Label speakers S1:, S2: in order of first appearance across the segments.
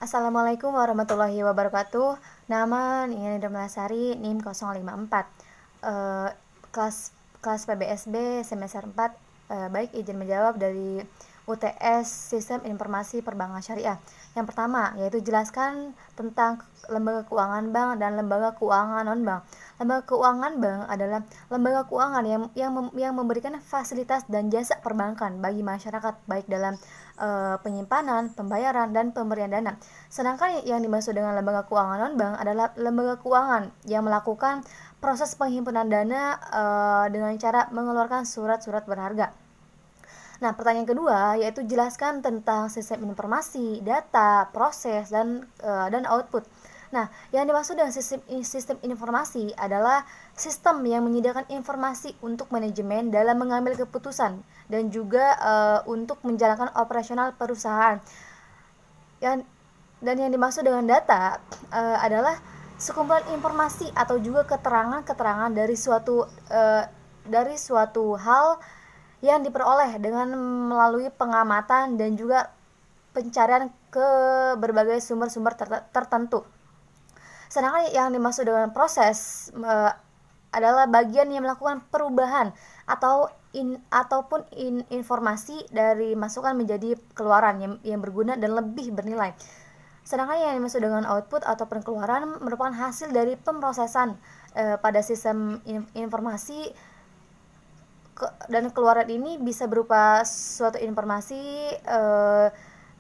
S1: Assalamualaikum warahmatullahi wabarakatuh. Nama Nia Nida Melasari, NIM 054. Eh, kelas kelas PBSB semester 4. Baik, izin menjawab dari UTS Sistem Informasi Perbankan Syariah. Yang pertama, yaitu jelaskan tentang lembaga keuangan bank dan lembaga keuangan non-bank. Lembaga keuangan bank adalah lembaga keuangan yang memberikan fasilitas dan jasa perbankan bagi masyarakat, baik dalam penyimpanan, pembayaran, dan pemberian dana. Sedangkan yang dimaksud dengan lembaga keuangan non-bank adalah lembaga keuangan yang melakukan proses penghimpunan dana dengan cara mengeluarkan surat-surat berharga. Nah, pertanyaan kedua yaitu jelaskan tentang sistem informasi, data, proses, dan output. Nah, yang dimaksud dengan sistem informasi adalah sistem yang menyediakan informasi untuk manajemen dalam mengambil keputusan dan juga untuk menjalankan operasional perusahaan. Dan yang dimaksud dengan data adalah sekumpulan informasi atau juga keterangan-keterangan dari suatu hal yang diperoleh dengan melalui pengamatan dan juga pencarian ke berbagai sumber-sumber tertentu. Sedangkan yang dimaksud dengan proses adalah bagian yang melakukan perubahan ataupun informasi dari masukan menjadi keluaran yang berguna dan lebih bernilai. Sedangkan yang dimaksud dengan output atau pengeluaran merupakan hasil dari pemrosesan pada sistem informasi, dan keluaran ini bisa berupa suatu informasi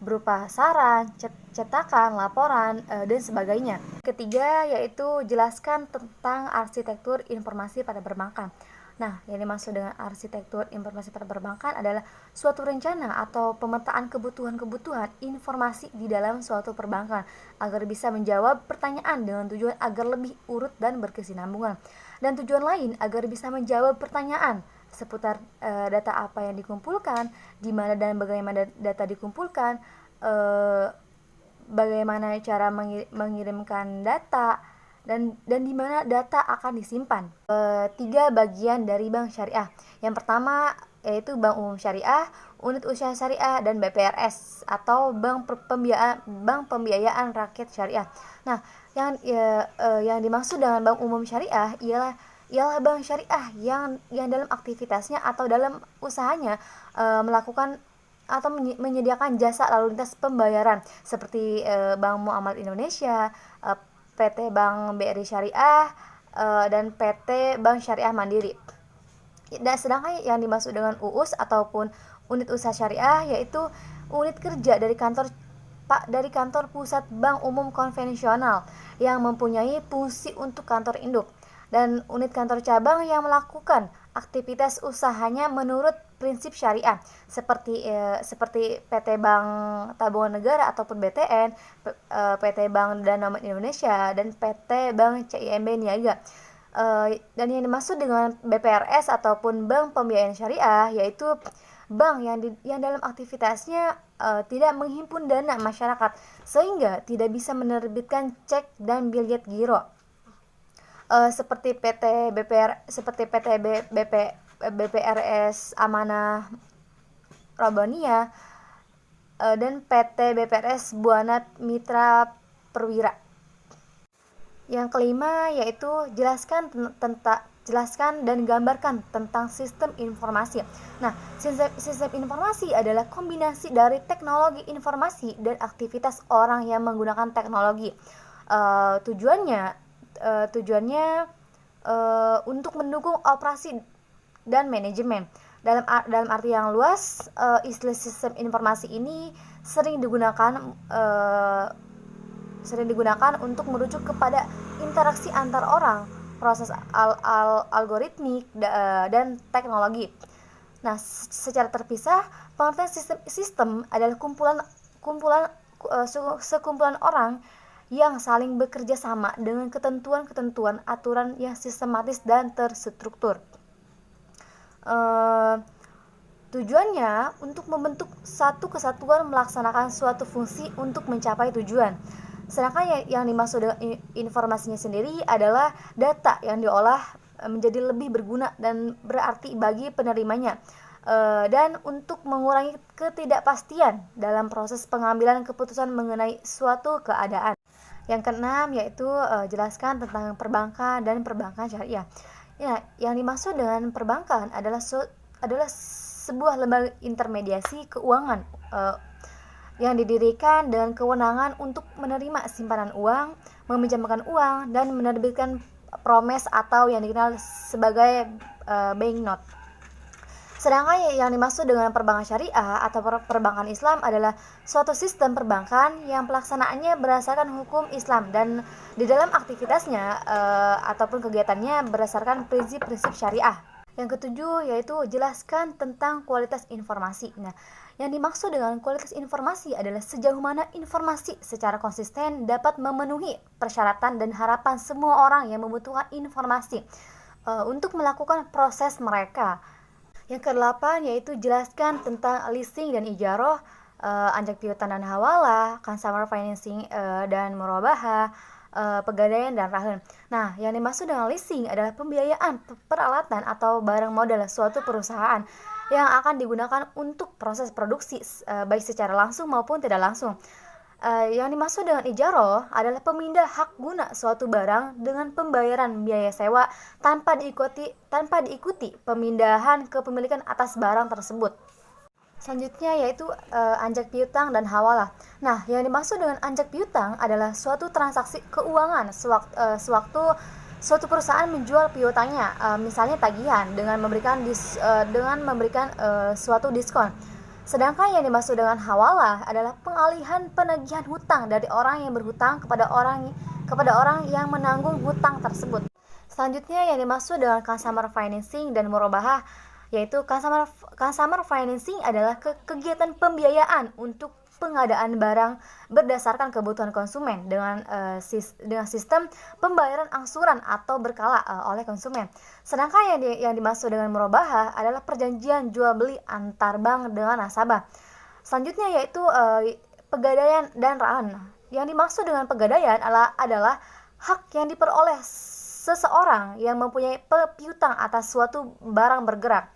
S1: berupa saran, cetakan, laporan, dan sebagainya. Ketiga yaitu jelaskan tentang arsitektur informasi pada perbankan. Nah, yang dimaksud dengan arsitektur informasi pada perbankan adalah suatu rencana atau pemetaan kebutuhan-kebutuhan informasi di dalam suatu perbankan agar bisa menjawab pertanyaan dengan tujuan agar lebih urut dan berkesinambungan. Dan tujuan lain agar bisa menjawab pertanyaan seputar data apa yang dikumpulkan, di mana dan bagaimana data dikumpulkan, bagaimana cara mengirimkan data, dan di mana data akan disimpan. Tiga bagian dari bank syariah. Yang pertama yaitu Bank Umum Syariah, Unit Usaha Syariah, dan BPRS atau Bank Pembiayaan Rakyat Syariah. Nah, yang dimaksud dengan Bank Umum Syariah ialah bank syariah yang dalam aktivitasnya atau dalam usahanya melakukan atau menyediakan jasa lalu lintas pembayaran seperti Bank Muamalat Indonesia, PT Bank BRI Syariah, dan PT Bank Syariah Mandiri. Dan sedangkan yang dimaksud dengan UUS ataupun unit usaha syariah yaitu unit kerja dari kantor pusat bank umum konvensional yang mempunyai fungsi untuk kantor induk, dan unit kantor cabang yang melakukan aktivitas usahanya menurut prinsip syariah seperti PT Bank Tabungan Negara ataupun BTN, PT Bank Danamon Indonesia, dan PT Bank CIMB Niaga. Dan yang dimaksud dengan BPRS ataupun Bank Pembiayaan Syariah yaitu bank yang dalam aktivitasnya tidak menghimpun dana masyarakat sehingga tidak bisa menerbitkan cek dan bilet giro. Seperti BPRS Amanah Robaniyah dan PT BPRS Buana Mitra Perwira. Yang kelima yaitu jelaskan dan gambarkan tentang sistem informasi. Nah, sistem informasi adalah kombinasi dari teknologi informasi dan aktivitas orang yang menggunakan teknologi. Tujuannya untuk mendukung operasi dan manajemen. Dalam arti yang luas, istilah sistem informasi ini sering digunakan untuk merujuk kepada interaksi antar orang, proses algoritmik dan teknologi. Nah, secara terpisah, pengertian sistem adalah sekumpulan orang yang saling bekerja sama dengan ketentuan-ketentuan aturan yang sistematis dan terstruktur. Tujuannya untuk membentuk satu kesatuan melaksanakan suatu fungsi untuk mencapai tujuan. Sedangkan yang dimaksud dengan informasinya sendiri adalah data yang diolah menjadi lebih berguna dan berarti bagi penerimanya. dan untuk mengurangi ketidakpastian dalam proses pengambilan keputusan mengenai suatu keadaan. Yang keenam yaitu jelaskan tentang perbankan dan perbankan syariah. Ya, yang dimaksud dengan perbankan adalah sebuah lembaga intermediasi keuangan yang didirikan dengan kewenangan untuk menerima simpanan uang, meminjamkan uang, dan menerbitkan promes atau yang dikenal sebagai banknote. Sedangkan yang dimaksud dengan perbankan syariah atau perbankan Islam adalah suatu sistem perbankan yang pelaksanaannya berdasarkan hukum Islam dan di dalam aktivitasnya ataupun kegiatannya berdasarkan prinsip-prinsip syariah. Yang ketujuh yaitu jelaskan tentang kualitas informasi. Nah, yang dimaksud dengan kualitas informasi adalah sejauh mana informasi secara konsisten dapat memenuhi persyaratan dan harapan semua orang yang membutuhkan informasi untuk melakukan proses mereka. Yang kedelapan yaitu jelaskan tentang leasing dan ijaroh, anjak piutang dan hawalah, consumer financing dan murabahah, pegadaian dan rahn. Nah, yang dimaksud dengan leasing adalah pembiayaan peralatan atau barang modal suatu perusahaan yang akan digunakan untuk proses produksi baik secara langsung maupun tidak langsung. Yang dimaksud dengan ijaroh adalah pemindah hak guna suatu barang dengan pembayaran biaya sewa tanpa diikuti pemindahan kepemilikan atas barang tersebut. Selanjutnya yaitu anjak piutang dan hawalah. Nah, yang dimaksud dengan anjak piutang adalah suatu transaksi keuangan sewaktu suatu perusahaan menjual piutangnya, misalnya tagihan dengan memberikan suatu diskon. Sedangkan yang dimaksud dengan hawalah adalah pengalihan penagihan hutang dari orang yang berhutang kepada orang yang menanggung hutang tersebut. Selanjutnya yang dimaksud dengan consumer financing dan murabahah yaitu consumer financing adalah kegiatan pembiayaan untuk pengadaan barang berdasarkan kebutuhan konsumen dengan sistem pembayaran angsuran atau berkala oleh konsumen. Sedangkan yang dimaksud dengan murabahah adalah perjanjian jual beli antar bank dengan nasabah. Selanjutnya yaitu pegadaian dan rahn. Yang dimaksud dengan pegadaian adalah hak yang diperoleh seseorang yang mempunyai piutang atas suatu barang bergerak.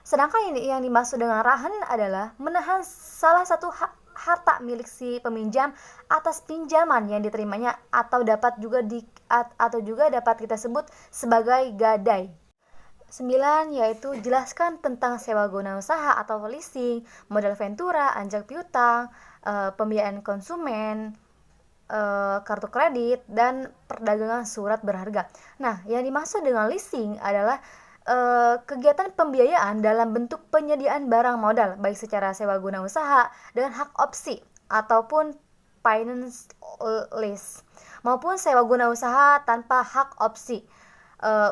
S1: Sedangkan yang dimaksud dengan rahn adalah menahan salah satu harta milik si peminjam atas pinjaman yang diterimanya atau juga dapat kita sebut sebagai gadai. 9 yaitu jelaskan tentang sewa guna usaha atau leasing, modal ventura, anjak piutang, pembiayaan konsumen, kartu kredit, dan perdagangan surat berharga. Nah, yang dimaksud dengan leasing adalah kegiatan pembiayaan dalam bentuk penyediaan barang modal baik secara sewa guna usaha dengan hak opsi ataupun finance lease maupun sewa guna usaha tanpa hak opsi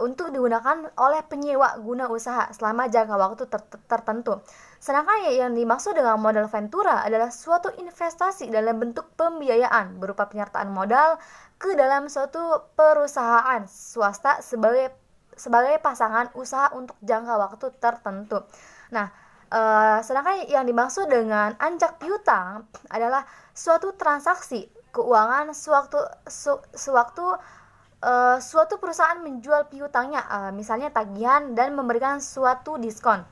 S1: untuk digunakan oleh penyewa guna usaha selama jangka waktu tertentu. Sedangkan yang dimaksud dengan modal ventura adalah suatu investasi dalam bentuk pembiayaan berupa penyertaan modal ke dalam suatu perusahaan swasta sebagai pasangan usaha untuk jangka waktu tertentu. Nah, sedangkan yang dimaksud dengan anjak piutang adalah suatu transaksi keuangan sewaktu suatu perusahaan menjual piutangnya, misalnya tagihan dan memberikan suatu diskon.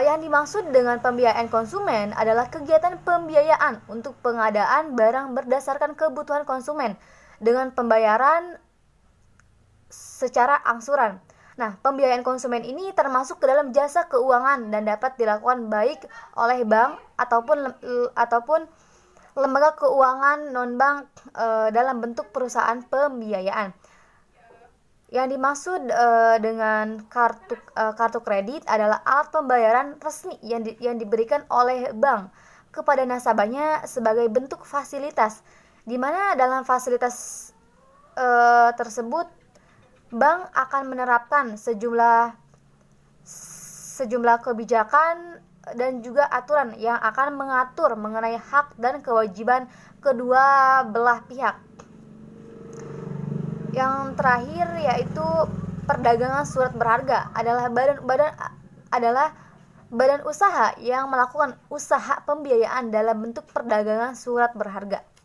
S1: Yang dimaksud dengan pembiayaan konsumen adalah kegiatan pembiayaan untuk pengadaan barang berdasarkan kebutuhan konsumen dengan pembayaran secara angsuran. Nah, pembiayaan konsumen ini termasuk ke dalam jasa keuangan dan dapat dilakukan baik oleh bank ataupun lembaga keuangan non-bank dalam bentuk perusahaan pembiayaan. Yang dimaksud dengan kartu kredit adalah alat pembayaran resmi yang diberikan oleh bank kepada nasabahnya sebagai bentuk fasilitas, di mana dalam fasilitas tersebut bank akan menerapkan sejumlah kebijakan dan juga aturan yang akan mengatur mengenai hak dan kewajiban kedua belah pihak. Yang terakhir yaitu perdagangan surat berharga adalah badan usaha yang melakukan usaha pembiayaan dalam bentuk perdagangan surat berharga.